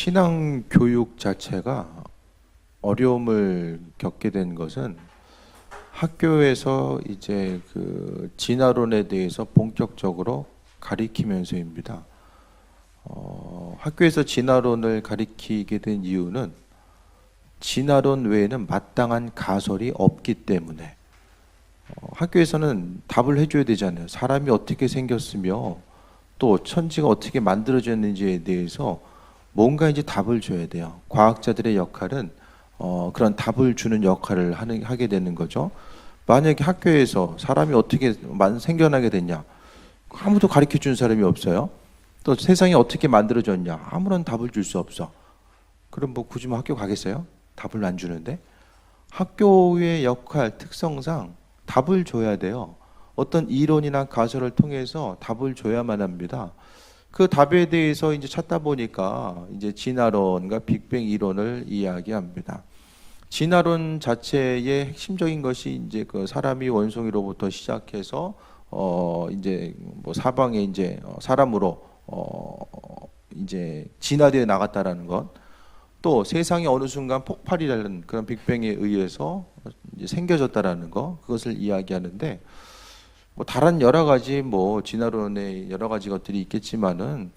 신앙 교육 자체가 어려움을 겪게 된 것은 학교에서 이제 그 진화론에 대해서 본격적으로 가리키면서입니다. 학교에서 진화론을 가리키게 된 이유는 진화론 외에는 마땅한 가설이 없기 때문에 학교에서는 답을 해줘야 되잖아요. 사람이 어떻게 생겼으며 또 천지가 어떻게 만들어졌는지에 대해서 뭔가 이제 답을 줘야 돼요. 과학자들의 역할은 그런 답을 주는 역할을 하게 되는 거죠. 만약에 학교에서 사람이 어떻게 생겨나게 됐냐, 아무도 가르쳐 준 사람이 없어요. 또 세상이 어떻게 만들어졌냐, 아무런 답을 줄 수 없어. 그럼 뭐 굳이 뭐 학교 가겠어요? 답을 안 주는데. 학교의 역할, 특성상 답을 줘야 돼요. 어떤 이론이나 가설을 통해서 답을 줘야만 합니다. 그 답에 대해서 이제 찾다 보니까 이제 진화론과 빅뱅 이론을 이야기합니다. 진화론 자체의 핵심적인 것이 이제 그 사람이 원숭이로부터 시작해서 이제 뭐 사방에 이제 사람으로 이제 진화되어 나갔다라는 것, 또 세상이 어느 순간 폭발이라는 그런 빅뱅에 의해서 이제 생겨졌다라는 것, 그것을 이야기하는데, 뭐 다른 여러 가지 뭐 진화론의 여러 가지 것들이 있겠지만은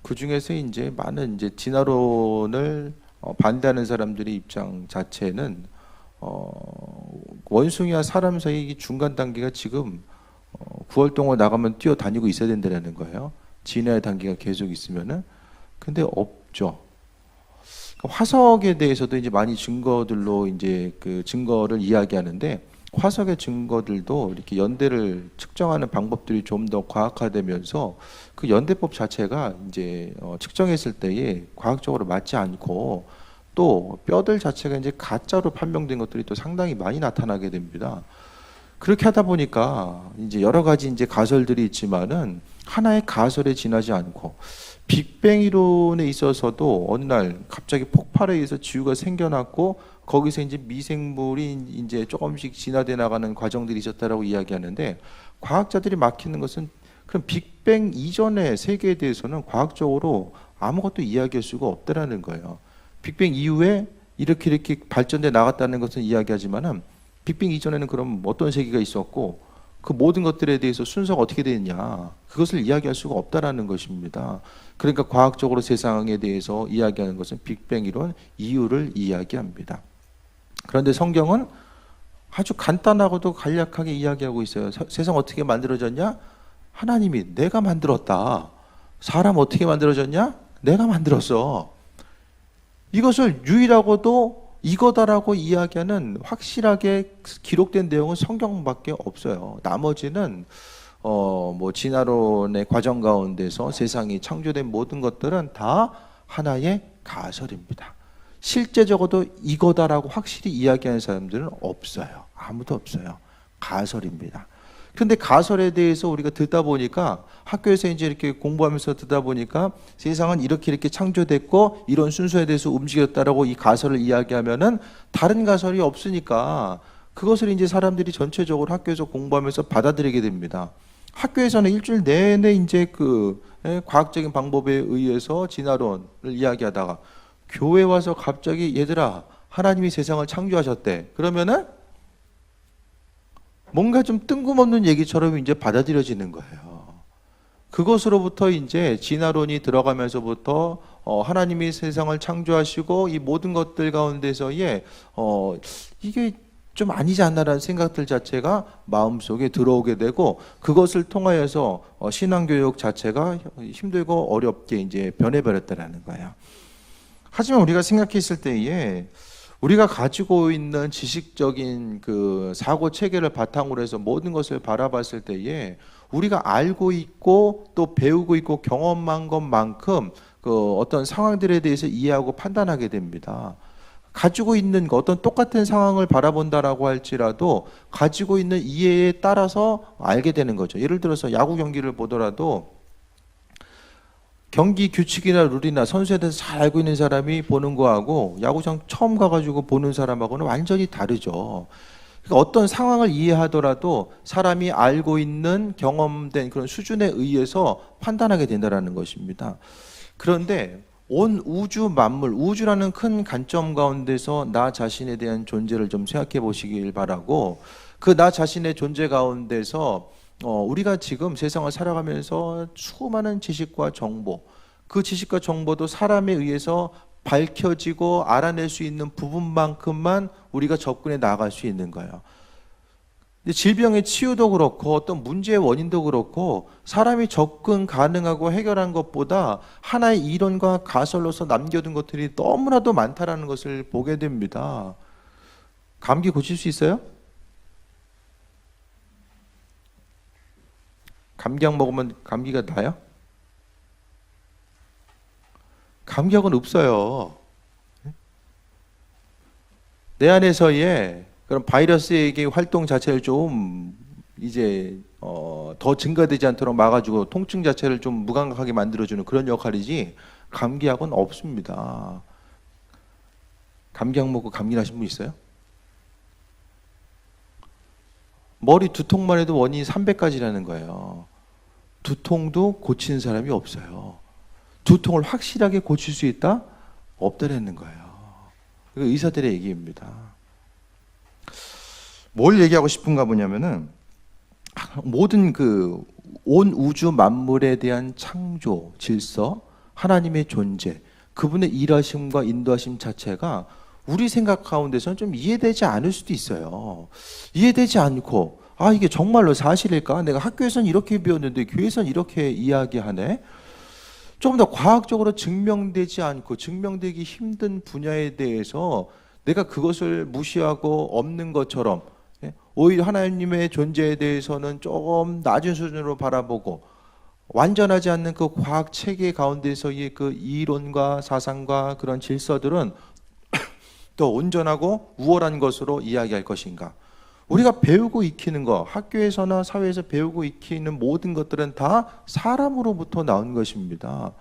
그 중에서 이제 많은 이제 진화론을 반대하는 사람들의 입장 자체는 원숭이와 사람 사이 중간 단계가 지금 9월 동안 나가면 뛰어다니고 있어야 된다는 거예요. 진화의 단계가 계속 있으면은. 근데 없죠. 화석에 대해서도 이제 많이 증거들로 이제 그 증거를 이야기하는데, 화석의 증거들도 이렇게 연대를 측정하는 방법들이 좀 더 과학화되면서 그 연대법 자체가 이제 측정했을 때에 과학적으로 맞지 않고, 또 뼈들 자체가 이제 가짜로 판명된 것들이 또 상당히 많이 나타나게 됩니다. 그렇게 하다 보니까 이제 여러 가지 이제 가설들이 있지만은 하나의 가설에 지나지 않고, 빅뱅 이론에 있어서도 어느 날 갑자기 폭발에 의해서 지구가 생겨났고 거기서 이제 미생물이 이제 조금씩 진화돼 나가는 과정들이 있었다라고 이야기하는데, 과학자들이 막히는 것은 그럼 빅뱅 이전의 세계에 대해서는 과학적으로 아무것도 이야기할 수가 없다라는 거예요. 빅뱅 이후에 이렇게 발전돼 나갔다는 것은 이야기하지만은 빅뱅 이전에는 그럼 어떤 세계가 있었고 그 모든 것들에 대해서 순서가 어떻게 되느냐, 그것을 이야기할 수가 없다라는 것입니다. 그러니까 과학적으로 세상에 대해서 이야기하는 것은 빅뱅 이론 이유를 이야기합니다. 그런데 성경은 아주 간단하고도 간략하게 이야기하고 있어요. 세상 어떻게 만들어졌냐? 하나님이 내가 만들었다. 사람 어떻게 만들어졌냐? 내가 만들었어. 이것을 유일하고도 이거다라고 이야기하는 확실하게 기록된 내용은 성경밖에 없어요. 나머지는 뭐 진화론의 과정 가운데서 세상이 창조된 모든 것들은 다 하나의 가설입니다. 실제적으로 이거다라고 확실히 이야기하는 사람들은 없어요. 아무도 없어요. 가설입니다. 근데 가설에 대해서 우리가 듣다 보니까, 학교에서 이제 이렇게 공부하면서 듣다 보니까 세상은 이렇게 창조됐고 이런 순서에 대해서 움직였다라고 이 가설을 이야기하면은 다른 가설이 없으니까 그것을 이제 사람들이 전체적으로 학교에서 공부하면서 받아들이게 됩니다. 학교에서는 일주일 내내 이제 그 과학적인 방법에 의해서 진화론을 이야기하다가 교회 와서 갑자기 얘들아 하나님이 세상을 창조하셨대. 그러면은 뭔가 좀 뜬금없는 얘기처럼 이제 받아들여지는 거예요. 그것으로부터 이제 진화론이 들어가면서부터 하나님이 세상을 창조하시고 이 모든 것들 가운데서의 이게 좀 아니지 않나라는 생각들 자체가 마음속에 들어오게 되고, 그것을 통하여서 신앙교육 자체가 힘들고 어렵게 이제 변해버렸다라는 거예요. 하지만 우리가 생각했을 때에 우리가 가지고 있는 지식적인 그 사고 체계를 바탕으로 해서 모든 것을 바라봤을 때에 우리가 알고 있고 또 배우고 있고 경험한 것만큼 그 어떤 상황들에 대해서 이해하고 판단하게 됩니다. 가지고 있는 것, 어떤 똑같은 상황을 바라본다라고 할지라도 가지고 있는 이해에 따라서 알게 되는 거죠. 예를 들어서 야구 경기를 보더라도 경기 규칙이나 룰이나 선수에 대해서 잘 알고 있는 사람이 보는 거하고 야구장 처음 가가지고 보는 사람하고는 완전히 다르죠. 그러니까 어떤 상황을 이해하더라도 사람이 알고 있는 경험된 그런 수준에 의해서 판단하게 된다는 것입니다. 그런데 온 우주 만물, 우주라는 큰 관점 가운데서 나 자신에 대한 존재를 좀 생각해 보시길 바라고, 그 나 자신의 존재 가운데서 우리가 지금 세상을 살아가면서 수많은 지식과 정보, 그 지식과 정보도 사람에 의해서 밝혀지고 알아낼 수 있는 부분만큼만 우리가 접근해 나갈 수 있는 거예요. 질병의 치유도 그렇고 어떤 문제의 원인도 그렇고 사람이 접근 가능하고 해결한 것보다 하나의 이론과 가설로서 남겨둔 것들이 너무나도 많다라는 것을 보게 됩니다. 감기 고칠 수 있어요? 감기약 먹으면 감기가 나요? 감기약은 없어요. 내 안에서의 그런 바이러스의 활동 자체를 좀 이제 더 증가되지 않도록 막아주고 통증 자체를 좀 무감각하게 만들어주는 그런 역할이지, 감기약은 없습니다. 감기약 먹고 감기 나신 분 있어요? 머리 두통만 해도 원인이 300가지라는 거예요. 두통도 고치는 사람이 없어요. 두통을 확실하게 고칠 수 있다? 없다라는 거예요. 이거 의사들의 얘기입니다. 뭘 얘기하고 싶은가 보냐면은, 모든 그 온 우주 만물에 대한 창조, 질서, 하나님의 존재, 그분의 일하심과 인도하심 자체가 우리 생각 가운데서는 좀 이해되지 않을 수도 있어요. 이해되지 않고, 이게 정말로 사실일까? 내가 학교에서는 이렇게 배웠는데 교회에서는 이렇게 이야기하네? 조금 더 과학적으로 증명되지 않고 증명되기 힘든 분야에 대해서 내가 그것을 무시하고 없는 것처럼, 오히려 하나님의 존재에 대해서는 조금 낮은 수준으로 바라보고 완전하지 않는 그 과학 체계 가운데서의 그 이론과 사상과 그런 질서들은 더 온전하고 우월한 것으로 이야기할 것인가? 우리가 배우고 익히는 거, 학교에서나 사회에서 배우고 익히는 모든 것들은 다 사람으로부터 나온 것입니다.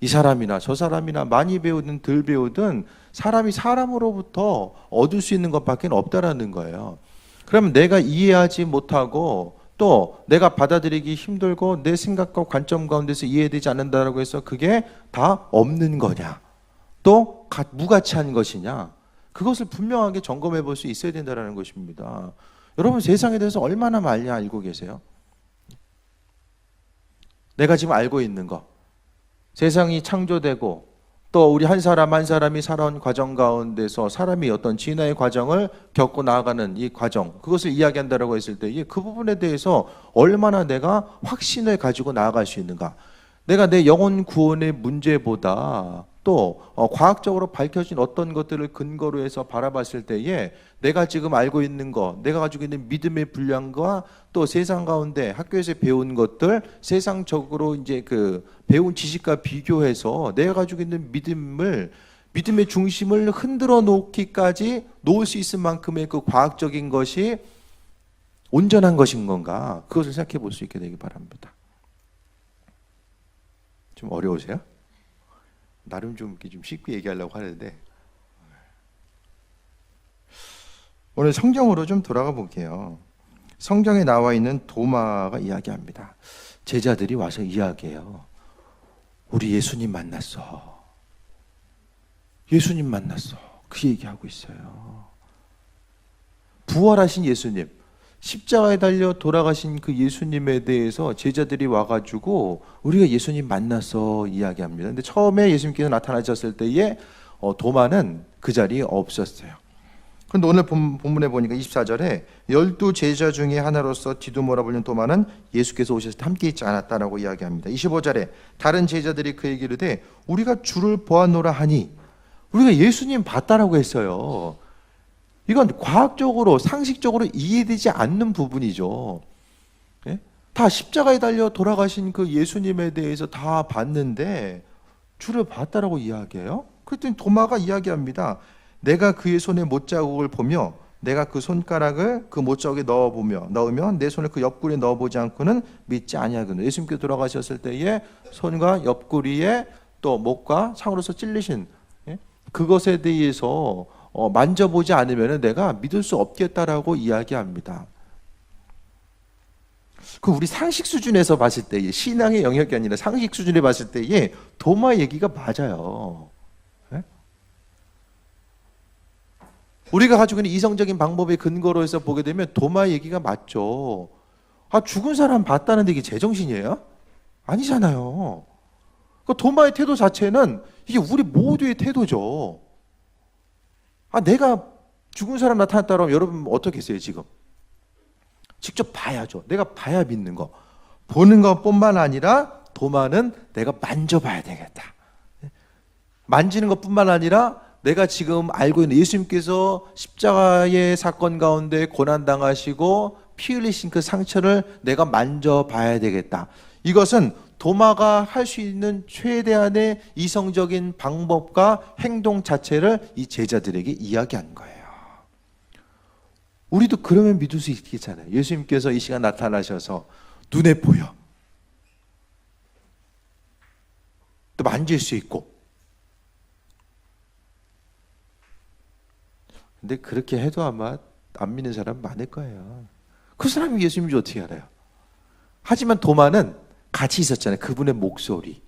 이 사람이나 저 사람이나 많이 배우든 덜 배우든 사람이 사람으로부터 얻을 수 있는 것밖에 없다라는 거예요. 그러면 내가 이해하지 못하고 또 내가 받아들이기 힘들고 내 생각과 관점 가운데서 이해되지 않는다라고 해서 그게 다 없는 거냐, 또 무가치한 것이냐, 그것을 분명하게 점검해 볼 수 있어야 된다는 것입니다. 여러분, 세상에 대해서 얼마나 많이 알고 계세요? 내가 지금 알고 있는 거, 세상이 창조되고 또 우리 한 사람 한 사람이 살아온 과정 가운데서 사람이 어떤 진화의 과정을 겪고 나아가는 이 과정, 그것을 이야기한다고 했을 때 그 부분에 대해서 얼마나 내가 확신을 가지고 나아갈 수 있는가. 내가 내 영혼 구원의 문제보다 또 과학적으로 밝혀진 어떤 것들을 근거로 해서 바라봤을 때에 내가 지금 알고 있는 것, 내가 가지고 있는 믿음의 분량과 또 세상 가운데 학교에서 배운 것들, 세상적으로 이제 그 배운 지식과 비교해서 내가 가지고 있는 믿음의 중심을 흔들어 놓기까지 놓을 수 있을 만큼의 그 과학적인 것이 온전한 것인 건가, 그것을 생각해 볼 수 있게 되기 바랍니다. 좀 어려우세요? 나름 좀 쉽게 얘기하려고 하는데, 오늘 성경으로 좀 돌아가 볼게요. 성경에 나와 있는 도마가 이야기합니다. 제자들이 와서 이야기해요. 우리 예수님 만났어. 예수님 만났어. 그 얘기하고 있어요. 부활하신 예수님, 십자가에 달려 돌아가신 그 예수님에 대해서 제자들이 와가지고 우리가 예수님 만나서 이야기합니다. 근데 처음에 예수님께서 나타나셨을 때에 도마는 그 자리에 없었어요. 그런데 오늘 본문에 보니까 24절에 12 제자 중에 하나로서 디두모라 불리는 도마는 예수께서 오셨을 때 함께 있지 않았다라고 이야기합니다. 25절에 다른 제자들이 그에게 이르되 우리가 주를 보았노라 하니, 우리가 예수님 봤다라고 했어요. 이건 과학적으로 상식적으로 이해되지 않는 부분이죠. 예? 다 십자가에 달려 돌아가신 그 예수님에 대해서 다 봤는데 주를 봤다라고 이야기해요. 그랬더니 도마가 이야기합니다. 내가 그의 손에 못자국을 보며 내가 그 손가락을 그 못자국에 넣으면 내 손을 그 옆구리에 넣어보지 않고는 믿지 아니하거든. 예수님께서 돌아가셨을 때에 손과 옆구리에 또 목과 창으로서 찔리신 그것에 대해서 만져보지 않으면 내가 믿을 수 없겠다라고 이야기합니다. 그 우리 상식 수준에서 봤을 때에, 신앙의 영역이 아니라 상식 수준에 봤을 때에 도마 얘기가 맞아요. 네? 우리가 가지고 있는 이성적인 방법의 근거로 해서 보게 되면 도마 얘기가 맞죠. 죽은 사람 봤다는데 이게 제정신이에요? 아니잖아요. 그 도마의 태도 자체는 이게 우리 모두의 태도죠. 내가 죽은 사람 나타났다 그러면 여러분 어떻겠어요 지금? 직접 봐야죠. 내가 봐야 믿는 거. 보는 것뿐만 아니라 도마는 내가 만져봐야 되겠다. 만지는 것뿐만 아니라 내가 지금 알고 있는 예수님께서 십자가의 사건 가운데 고난당하시고 피 흘리신 그 상처를 내가 만져봐야 되겠다. 이것은 도마가 할 수 있는 최대한의 이성적인 방법과 행동 자체를 이 제자들에게 이야기한 거예요. 우리도 그러면 믿을 수 있겠잖아요. 예수님께서 이 시간 나타나셔서 눈에 보여. 또 만질 수 있고. 근데 그렇게 해도 아마 안 믿는 사람 많을 거예요. 그 사람이 예수님인지 어떻게 알아요? 하지만 도마는 같이 있었잖아요. 그분의 목소리.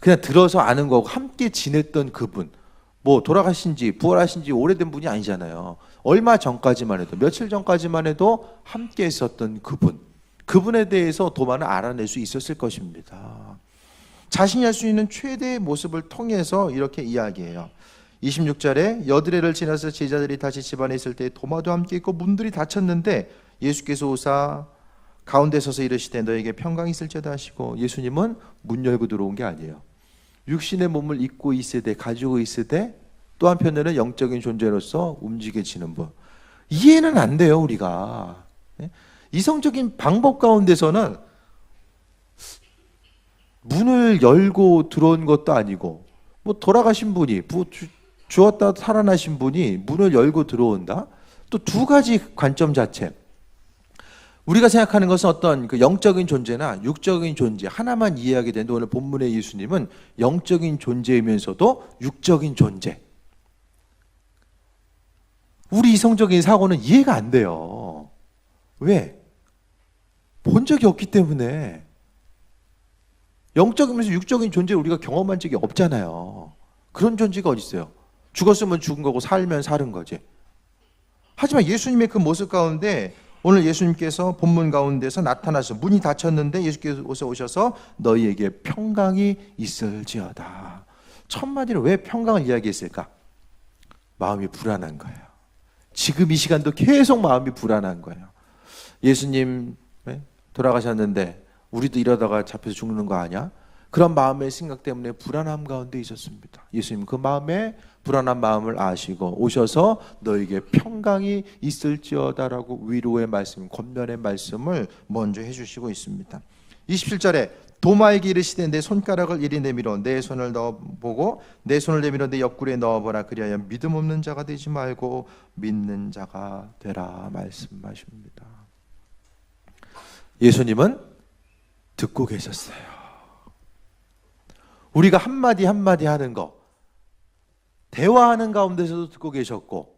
그냥 들어서 아는 거고 함께 지냈던 그분. 뭐 돌아가신 지 부활하신 지 오래된 분이 아니잖아요. 얼마 전까지만 해도, 며칠 전까지만 해도 함께 있었던 그분. 그분에 대해서 도마는 알아낼 수 있었을 것입니다. 자신이 할 수 있는 최대의 모습을 통해서 이렇게 이야기해요. 26절에 여드레를 지나서 제자들이 다시 집안에 있을 때 도마도 함께 있고 문들이 닫혔는데 예수께서 오사 가운데 서서 이르시되 너에게 평강이 있을지어다 하시고, 예수님은 문 열고 들어온 게 아니에요. 육신의 몸을 입고 있으되 가지고 있으되 또 한편으로는 영적인 존재로서 움직여지는 분. 이해는 안 돼요 우리가. 이성적인 방법 가운데서는 문을 열고 들어온 것도 아니고, 뭐 돌아가신 분이 죽었다 살아나신 분이 문을 열고 들어온다. 또 두 가지 관점 자체. 우리가 생각하는 것은 어떤 그 영적인 존재나 육적인 존재 하나만 이해하게 되는데, 오늘 본문의 예수님은 영적인 존재이면서도 육적인 존재. 우리 이성적인 사고는 이해가 안 돼요. 왜? 본 적이 없기 때문에. 영적이면서 육적인 존재를 우리가 경험한 적이 없잖아요. 그런 존재가 어디 있어요? 죽었으면 죽은 거고 살면 사는 거지. 하지만 예수님의 그 모습 가운데 오늘 예수님께서 본문 가운데서 나타나서 문이 닫혔는데 예수께서 오셔서 너희에게 평강이 있을지어다. 첫 마디로 왜 평강을 이야기했을까? 마음이 불안한 거예요. 지금 이 시간도 계속 마음이 불안한 거예요. 예수님 돌아가셨는데 우리도 이러다가 잡혀서 죽는 거 아니야? 그런 마음의 생각 때문에 불안함 가운데 있었습니다. 예수님 그 마음에 불안한 마음을 아시고 오셔서 너에게 평강이 있을지어다라고 위로의 말씀, 권면의 말씀을 먼저 해주시고 있습니다. 27절에 도마에게 이르시되 내 손가락을 이리 내밀어 내 손을 넣어보고 내 손을 내밀어 내 옆구리에 넣어보라. 그리하여 믿음 없는 자가 되지 말고 믿는 자가 되라 말씀하십니다. 예수님은 듣고 계셨어요. 우리가 한마디 한마디 하는 거, 대화하는 가운데서도 듣고 계셨고,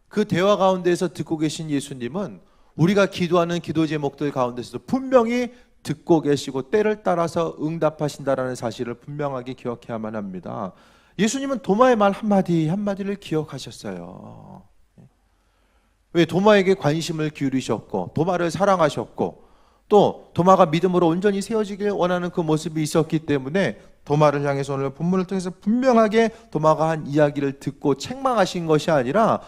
그 대화 가운데서 듣고 계신 예수님은 우리가 기도하는 기도 제목들 가운데서도 분명히 듣고 계시고 때를 따라서 응답하신다라는 사실을 분명하게 기억해야만 합니다. 예수님은 도마의 말 한마디 한마디를 기억하셨어요. 왜? 도마에게 관심을 기울이셨고 도마를 사랑하셨고 또 도마가 믿음으로 온전히 세워지길 원하는 그 모습이 있었기 때문에 도마를 향해서 오늘 본문을 통해서 분명하게 도마가 한 이야기를 듣고 책망하신 것이 아니라,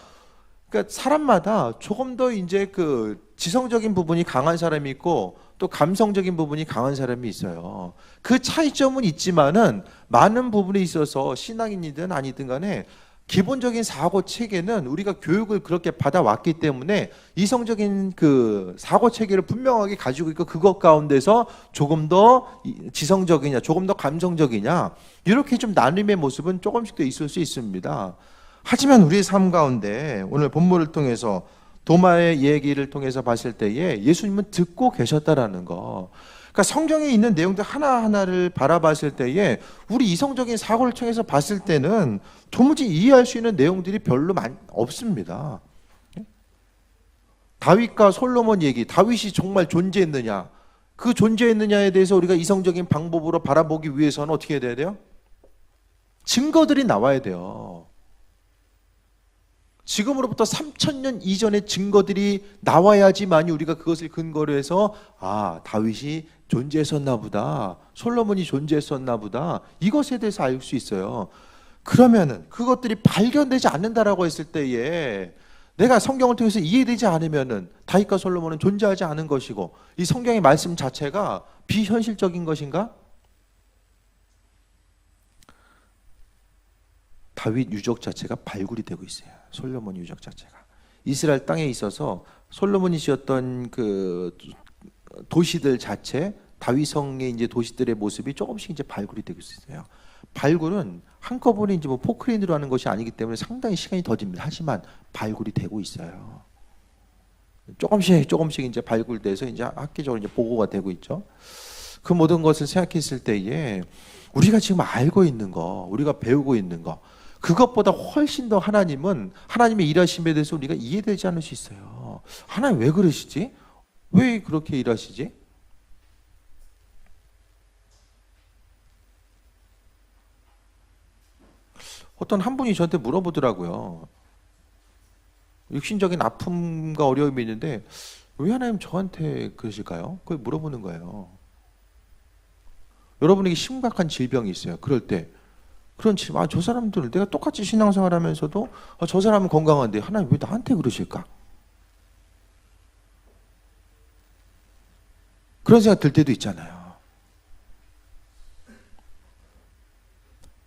그러니까 사람마다 조금 더 이제 그 지성적인 부분이 강한 사람이 있고 또 감성적인 부분이 강한 사람이 있어요. 그 차이점은 있지만은 많은 부분에 있어서 신앙인이든 아니든 간에 기본적인 사고 체계는 우리가 교육을 그렇게 받아왔기 때문에 이성적인 그 사고 체계를 분명하게 가지고 있고, 그것 가운데서 조금 더 지성적이냐 조금 더 감성적이냐 이렇게 좀 나눔의 모습은 조금씩 더 있을 수 있습니다. 하지만 우리의 삶 가운데 오늘 본문을 통해서 도마의 얘기를 통해서 봤을 때에 예수님은 듣고 계셨다라는 거, 그러니까 성경에 있는 내용들 하나하나를 바라봤을 때에 우리 이성적인 사고를 통해서 봤을 때는 도무지 이해할 수 있는 내용들이 별로 없습니다. 다윗과 솔로몬 얘기, 다윗이 정말 존재했느냐, 그 존재했느냐에 대해서 우리가 이성적인 방법으로 바라보기 위해서는 어떻게 해야 돼요? 증거들이 나와야 돼요. 지금으로부터 3000년 이전의 증거들이 나와야지만이 우리가 그것을 근거로 해서 다윗이 존재했었나 보다, 솔로몬이 존재했었나 보다, 이것에 대해서 알 수 있어요. 그러면은 그것들이 발견되지 않는다라고 했을 때에 내가 성경을 통해서 이해되지 않으면은 다윗과 솔로몬은 존재하지 않은 것이고 이 성경의 말씀 자체가 비현실적인 것인가? 다윗 유적 자체가 발굴이 되고 있어요. 솔로몬 유적 자체가 이스라엘 땅에 있어서 솔로몬이 지었던 그 도시들 자체, 다윗성의 이제 도시들의 모습이 조금씩 이제 발굴이 되고 있어요. 발굴은 한꺼번에 이제 뭐 포크레인으로 하는 것이 아니기 때문에 상당히 시간이 더딥니다. 하지만 발굴이 되고 있어요. 조금씩 이제 발굴돼서 이제 학계적으로 이제 보고가 되고 있죠. 그 모든 것을 생각했을 때에 우리가 지금 알고 있는 거, 우리가 배우고 있는 거, 그것보다 훨씬 더 하나님의 일하심에 대해서 우리가 이해되지 않을 수 있어요. 하나님 왜 그러시지? 왜 그렇게 일하시지? 어떤 한 분이 저한테 물어보더라고요. 육신적인 아픔과 어려움이 있는데 왜 하나님 저한테 그러실까요? 그걸 물어보는 거예요. 여러분에게 심각한 질병이 있어요. 그럴 때 그렇지, 저 사람들 내가 똑같이 신앙생활 하면서도 저 사람은 건강한데 하나님 왜 나한테 그러실까? 그런 생각 들 때도 있잖아요.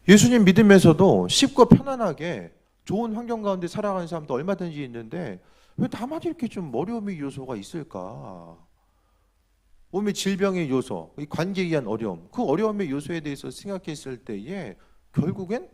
예수님 믿으면서도 쉽고 편안하게 좋은 환경 가운데 살아가는 사람도 얼마든지 있는데 왜 나만 이렇게 좀 어려움의 요소가 있을까? 몸의 질병의 요소, 관계에 의한 어려움, 그 어려움의 요소에 대해서 생각했을 때에 결국엔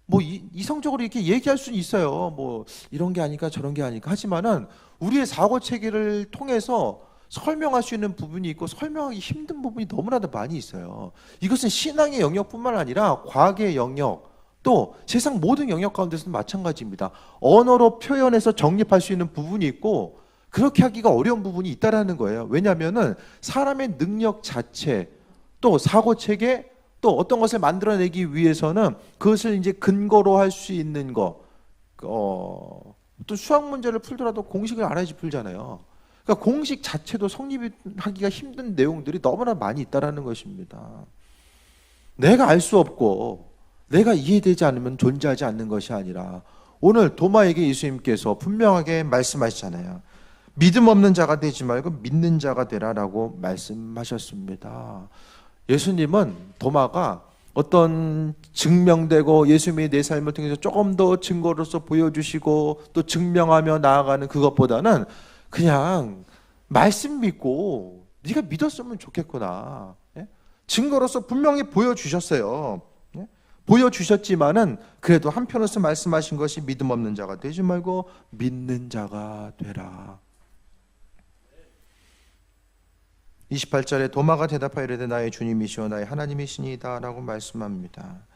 뭐 이성적으로 이렇게 얘기할 수는 있어요. 뭐 이런 게 아닐까 저런 게 아닐까 하지만은 우리의 사고 체계를 통해서 설명할 수 있는 부분이 있고 설명하기 힘든 부분이 너무나도 많이 있어요. 이것은 신앙의 영역뿐만 아니라 과학의 영역, 또 세상 모든 영역 가운데서도 마찬가지입니다. 언어로 표현해서 정립할 수 있는 부분이 있고 그렇게 하기가 어려운 부분이 있다라는 거예요. 왜냐하면은 사람의 능력 자체, 또 사고 체계, 또 어떤 것을 만들어내기 위해서는 그것을 이제 근거로 할 수 있는 거, 또 수학 문제를 풀더라도 공식을 알아야지 풀잖아요. 그러니까 공식 자체도 성립하기가 힘든 내용들이 너무나 많이 있다라는 것입니다. 내가 알 수 없고 내가 이해되지 않으면 존재하지 않는 것이 아니라 오늘 도마에게 예수님께서 분명하게 말씀하시잖아요. 믿음 없는 자가 되지 말고 믿는 자가 되라라고 말씀하셨습니다. 예수님은 도마가 어떤 증명되고 예수님의 내 삶을 통해서 조금 더 증거로서 보여주시고 또 증명하며 나아가는 그것보다는 그냥 말씀 믿고 네가 믿었으면 좋겠구나. 증거로서 분명히 보여주셨어요. 보여주셨지만은 그래도 한편으로서 말씀하신 것이 믿음 없는 자가 되지 말고 믿는 자가 되라. 28절에 도마가 대답하여 이르되 나의 주님이시오 나의 하나님이시니이다 라고 말씀합니다.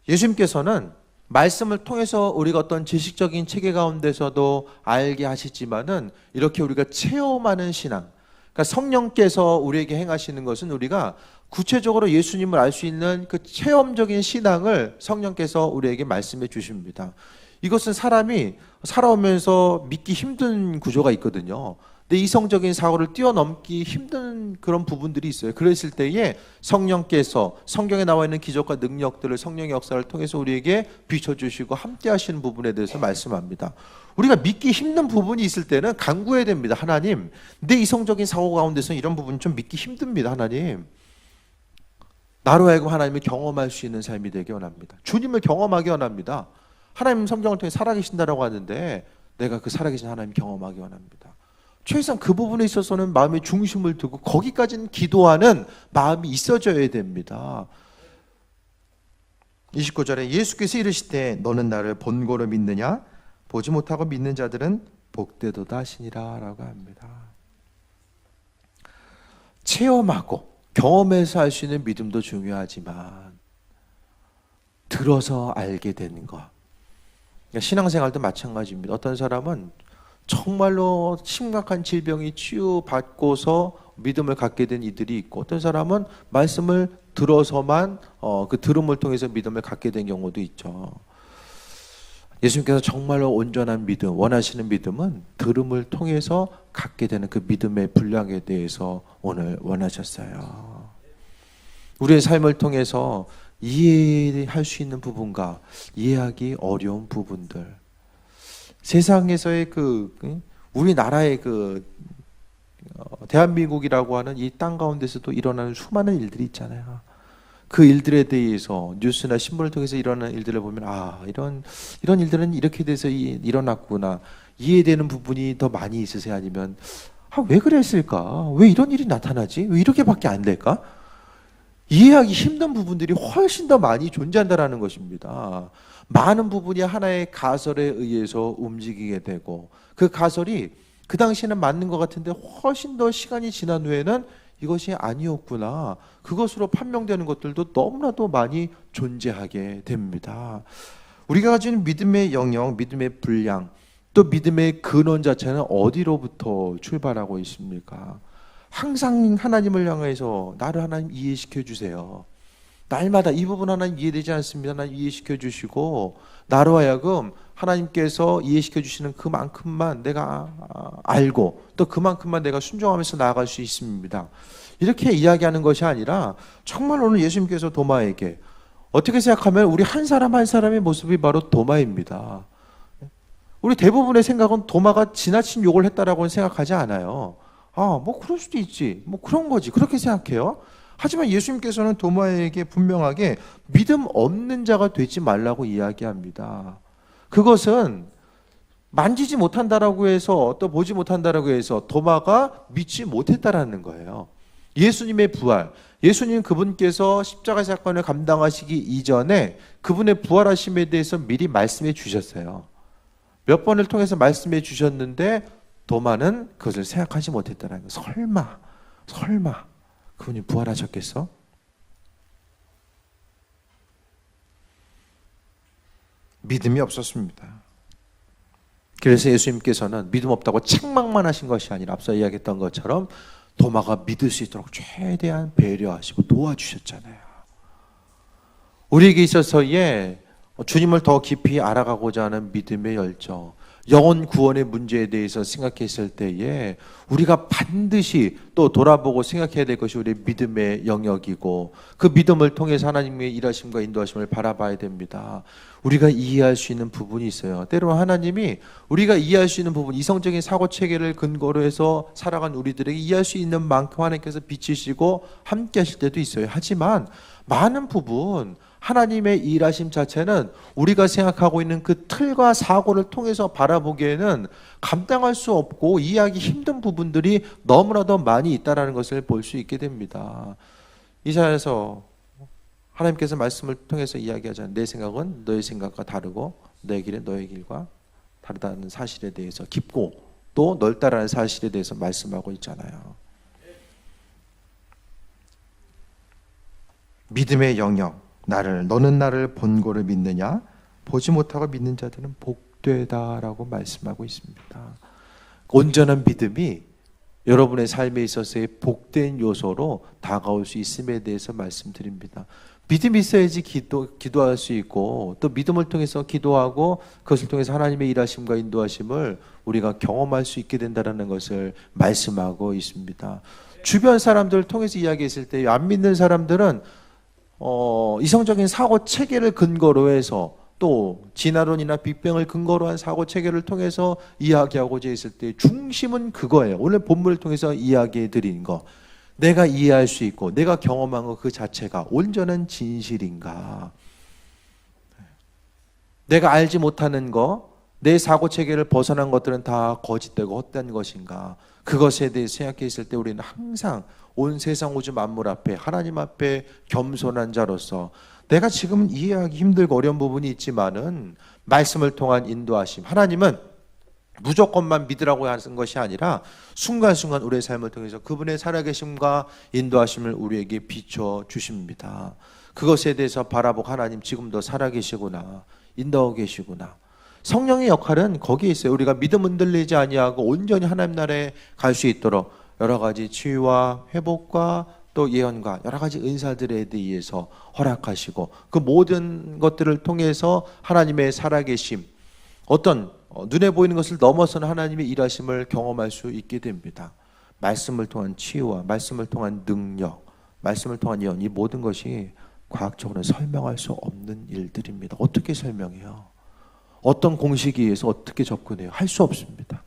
예수님께서는 말씀을 통해서 우리가 어떤 지식적인 체계 가운데서도 알게 하시지만은 이렇게 우리가 체험하는 신앙, 그러니까 성령께서 우리에게 행하시는 것은 우리가 구체적으로 예수님을 알 수 있는 그 체험적인 신앙을 성령께서 우리에게 말씀해 주십니다. 이것은 사람이 살아오면서 믿기 힘든 구조가 있거든요. 내 이성적인 사고를 뛰어넘기 힘든 그런 부분들이 있어요. 그랬을 때에 성령께서 성경에 나와 있는 기적과 능력들을 성령의 역사를 통해서 우리에게 비춰주시고 함께 하시는 부분에 대해서 말씀합니다. 우리가 믿기 힘든 부분이 있을 때는 간구해야 됩니다. 하나님, 내 이성적인 사고 가운데서 이런 부분 좀 믿기 힘듭니다. 하나님, 나로 하여금 하나님을 경험할 수 있는 삶이 되기 원합니다. 주님을 경험하기 원합니다. 하나님 성경을 통해 살아계신다라고 하는데 내가 그 살아계신 하나님 경험하기 원합니다. 최소한 그 부분에 있어서는 마음의 중심을 두고 거기까지는 기도하는 마음이 있어져야 됩니다. 29절에 예수께서 이르시되 너는 나를 본고로 믿느냐? 보지 못하고 믿는 자들은 복되도다 하시니라 라고 합니다. 체험하고 경험해서 할 수 있는 믿음도 중요하지만 들어서 알게 되는 것, 그러니까 신앙생활도 마찬가지입니다. 어떤 사람은 정말로 심각한 질병이 치유받고서 믿음을 갖게 된 이들이 있고, 어떤 사람은 말씀을 들어서만 그 들음을 통해서 믿음을 갖게 된 경우도 있죠. 예수님께서 정말로 온전한 믿음, 원하시는 믿음은 들음을 통해서 갖게 되는 그 믿음의 분량에 대해서 오늘 원하셨어요. 우리의 삶을 통해서 이해할 수 있는 부분과 이해하기 어려운 부분들, 세상에서의 우리나라의 대한민국이라고 하는 이 땅 가운데서도 일어나는 수많은 일들이 있잖아요. 그 일들에 대해서 뉴스나 신문을 통해서 일어나는 일들을 보면 이런 일들은 이렇게 돼서 일어났구나, 이해되는 부분이 더 많이 있으세요? 아니면 왜 그랬을까? 왜 이런 일이 나타나지? 왜 이렇게밖에 안 될까? 이해하기 힘든 부분들이 훨씬 더 많이 존재한다는 것입니다. 많은 부분이 하나의 가설에 의해서 움직이게 되고, 그 가설이 그 당시에는 맞는 것 같은데 훨씬 더 시간이 지난 후에는 이것이 아니었구나, 그것으로 판명되는 것들도 너무나도 많이 존재하게 됩니다. 우리가 가지는 믿음의 영역, 믿음의 분량, 또 믿음의 근원 자체는 어디로부터 출발하고 있습니까? 항상 하나님을 향해서 나를 하나님 이해시켜 주세요. 날마다 이 부분 하나님 이해되지 않습니다. 하나님 이해시켜 주시고, 나로 하여금 하나님께서 이해시켜 주시는 그만큼만 내가 알고 또 그만큼만 내가 순종하면서 나아갈 수 있습니다. 이렇게 이야기하는 것이 아니라, 정말 오늘 예수님께서 도마에게, 어떻게 생각하면 우리 한 사람 한 사람의 모습이 바로 도마입니다. 우리 대부분의 생각은 도마가 지나친 욕을 했다라고는 생각하지 않아요. 뭐 그럴 수도 있지, 뭐 그런 거지, 그렇게 생각해요. 하지만 예수님께서는 도마에게 분명하게 믿음 없는 자가 되지 말라고 이야기합니다. 그것은 만지지 못한다라고 해서, 또 보지 못한다라고 해서 도마가 믿지 못했다라는 거예요. 예수님의 부활, 예수님 그분께서 십자가 사건을 감당하시기 이전에 그분의 부활하심에 대해서 미리 말씀해 주셨어요. 몇 번을 통해서 말씀해 주셨는데 도마는 그것을 생각하지 못했다는 거예요. 설마 그분이 부활하셨겠어? 믿음이 없었습니다. 그래서 예수님께서는 믿음 없다고 책망만 하신 것이 아니라, 앞서 이야기했던 것처럼 도마가 믿을 수 있도록 최대한 배려하시고 도와주셨잖아요. 우리에게 있어서의 주님을 더 깊이 알아가고자 하는 믿음의 열정, 영혼 구원의 문제에 대해서 생각했을 때에 우리가 반드시 또 돌아보고 생각해야 될 것이 우리의 믿음의 영역이고, 그 믿음을 통해서 하나님의 일하심과 인도하심을 바라봐야 됩니다. 우리가 이해할 수 있는 부분이 있어요. 때로는 하나님이 우리가 이해할 수 있는 부분, 이성적인 사고체계를 근거로 해서 살아간 우리들에게 이해할 수 있는 만큼 하나님께서 비치시고 함께 하실 때도 있어요. 하지만 많은 부분, 하나님의 일하심 자체는 우리가 생각하고 있는 그 틀과 사고를 통해서 바라보기에는 감당할 수 없고 이해하기 힘든 부분들이 너무나도 많이 있다는 것을 볼 수 있게 됩니다. 이사야서 하나님께서 말씀을 통해서 이야기하잖아요. 내 생각은 너의 생각과 다르고 내 길은 너의 길과 다르다는 사실에 대해서, 깊고 또 넓다라는 사실에 대해서 말씀하고 있잖아요. 믿음의 영역, 너는 나를 본고를 믿느냐? 보지 못하고 믿는 자들은 복되다라고 말씀하고 있습니다. 온전한 믿음이 여러분의 삶에 있어서의 복된 요소로 다가올 수 있음에 대해서 말씀드립니다. 믿음이 있어야지 기도할 수 있고, 또 믿음을 통해서 기도하고 그것을 통해서 하나님의 일하심과 인도하심을 우리가 경험할 수 있게 된다는 것을 말씀하고 있습니다. 주변 사람들을 통해서 이야기했을 때 안 믿는 사람들은 이성적인 사고 체계를 근거로 해서, 또 진화론이나 빅뱅을 근거로 한 사고 체계를 통해서 이야기하고자 했을 때 중심은 그거예요. 오늘 본문을 통해서 이야기해 드린 거, 내가 이해할 수 있고 내가 경험한 것 그 자체가 온전한 진실인가, 내가 알지 못하는 거, 내 사고 체계를 벗어난 것들은 다 거짓되고 헛된 것인가, 그것에 대해 생각했을 때 우리는 항상 온 세상 우주 만물 앞에, 하나님 앞에 겸손한 자로서, 내가 지금 이해하기 힘들고 어려운 부분이 있지만은 말씀을 통한 인도하심, 하나님은 무조건만 믿으라고 하는 것이 아니라 순간순간 우리의 삶을 통해서 그분의 살아계심과 인도하심을 우리에게 비춰주십니다. 그것에 대해서 바라보고, 하나님 지금도 살아계시구나, 인도하고 계시구나, 성령의 역할은 거기에 있어요. 우리가 믿음 흔들리지 아니하고 온전히 하나님 나라에 갈 수 있도록 여러 가지 치유와 회복과 또 예언과 여러 가지 은사들에 대해서 허락하시고 그 모든 것들을 통해서 하나님의 살아계심, 어떤 눈에 보이는 것을 넘어서는 하나님의 일하심을 경험할 수 있게 됩니다. 말씀을 통한 치유와 말씀을 통한 능력, 말씀을 통한 예언, 이 모든 것이 과학적으로 설명할 수 없는 일들입니다. 어떻게 설명해요? 어떤 공식에 의해서 어떻게 접근해요? 할 수 없습니다.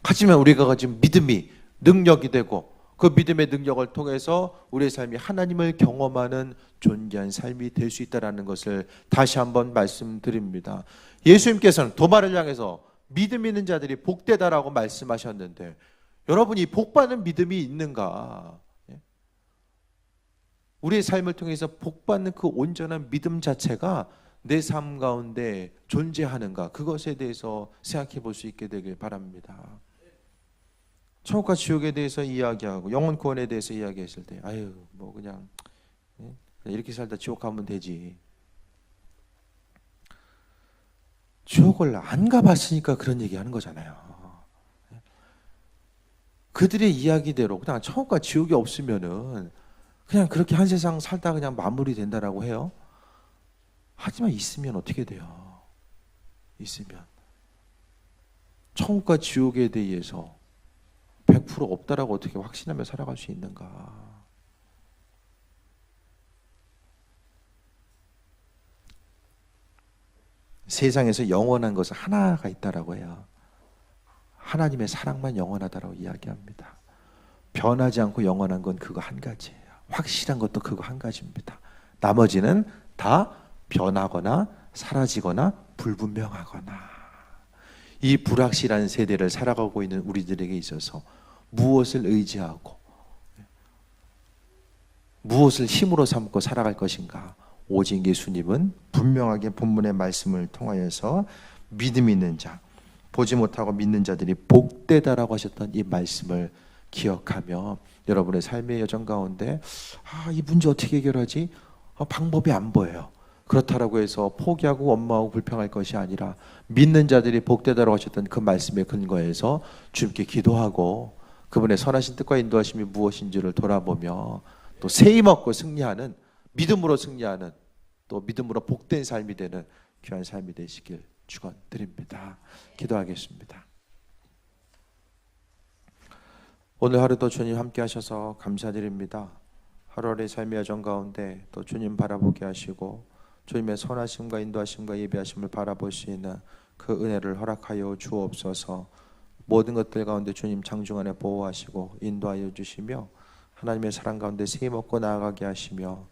하지만 우리가 가진 믿음이 능력이 되고 그 믿음의 능력을 통해서 우리의 삶이 하나님을 경험하는 존귀한 삶이 될 수 있다는 것을 다시 한번 말씀드립니다. 예수님께서는 도마를 향해서 믿음 있는 자들이 복되다라고 말씀하셨는데 여러분이 복받는 믿음이 있는가? 우리의 삶을 통해서 복받는 그 온전한 믿음 자체가 내 삶 가운데 존재하는가? 그것에 대해서 생각해 볼 수 있게 되길 바랍니다. 천국과 지옥에 대해서 이야기하고 영혼 구원에 대해서 이야기했을 때 아유 뭐 그냥 이렇게 살다 지옥 가면 되지. 지옥을 안 가봤으니까 그런 얘기하는 거잖아요. 그들의 이야기대로 그냥 천국과 지옥이 없으면은 그냥 그렇게 한 세상 살다 그냥 마무리된다라고 해요. 하지만 있으면 어떻게 돼요? 있으면 천국과 지옥에 대해서 100% 없다라고 어떻게 확신하며 살아갈 수 있는가? 세상에서 영원한 것은 하나가 있다라고 해요. 하나님의 사랑만 영원하다라고 이야기합니다. 변하지 않고 영원한 건 그거 한 가지예요. 확실한 것도 그거 한 가지입니다. 나머지는 다 변하거나 사라지거나 불분명하거나. 이 불확실한 세대를 살아가고 있는 우리들에게 있어서 무엇을 의지하고 무엇을 힘으로 삼고 살아갈 것인가? 오직 예수님은 분명하게 본문의 말씀을 통하여서 믿음 있는 자, 보지 못하고 믿는 자들이 복되다라고 하셨던 이 말씀을 기억하며 여러분의 삶의 여정 가운데 이 문제 어떻게 해결하지? 방법이 안 보여요. 그렇다라고 해서 포기하고 원망하고 불평할 것이 아니라 믿는 자들이 복되다라고 하셨던 그 말씀에 근거해서 주님께 기도하고 그분의 선하신 뜻과 인도하심이 무엇인지를 돌아보며 또 세임 얻고 승리하는, 믿음으로 승리하는, 또 믿음으로 복된 삶이 되는 귀한 삶이 되시길 축원드립니다. 기도하겠습니다. 오늘 하루도 주님 함께 하셔서 감사드립니다. 하루하루의 삶의 여정 가운데 또 주님 바라보게 하시고 주님의 선하심과 인도하심과 예비하심을 바라볼 수 있는 그 은혜를 허락하여 주옵소서. 모든 것들 가운데 주님 장중 안에 보호하시고 인도하여 주시며 하나님의 사랑 가운데 세임없고 나아가게 하시며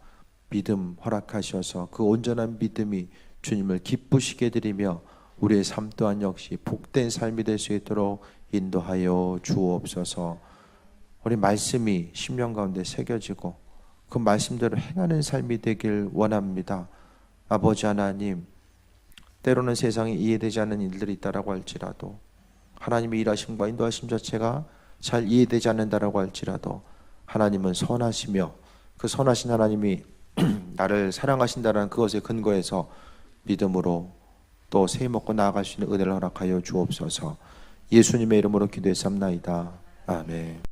믿음 허락하셔서 그 온전한 믿음이 주님을 기쁘시게 드리며 우리의 삶 또한 역시 복된 삶이 될 수 있도록 인도하여 주옵소서. 우리 말씀이 심령 가운데 새겨지고 그 말씀대로 행하는 삶이 되길 원합니다. 아버지 하나님, 때로는 세상에 이해되지 않는 일들이 있다라고 할지라도 하나님의 일하심과 인도하심 자체가 잘 이해되지 않는다라고 할지라도 하나님은 선하시며 그 선하신 하나님이 나를 사랑하신다는 그것에 근거해서 믿음으로 또 세임없고 나아갈 수 있는 은혜를 허락하여 주옵소서. 예수님의 이름으로 기도했사옵나이다. 아멘.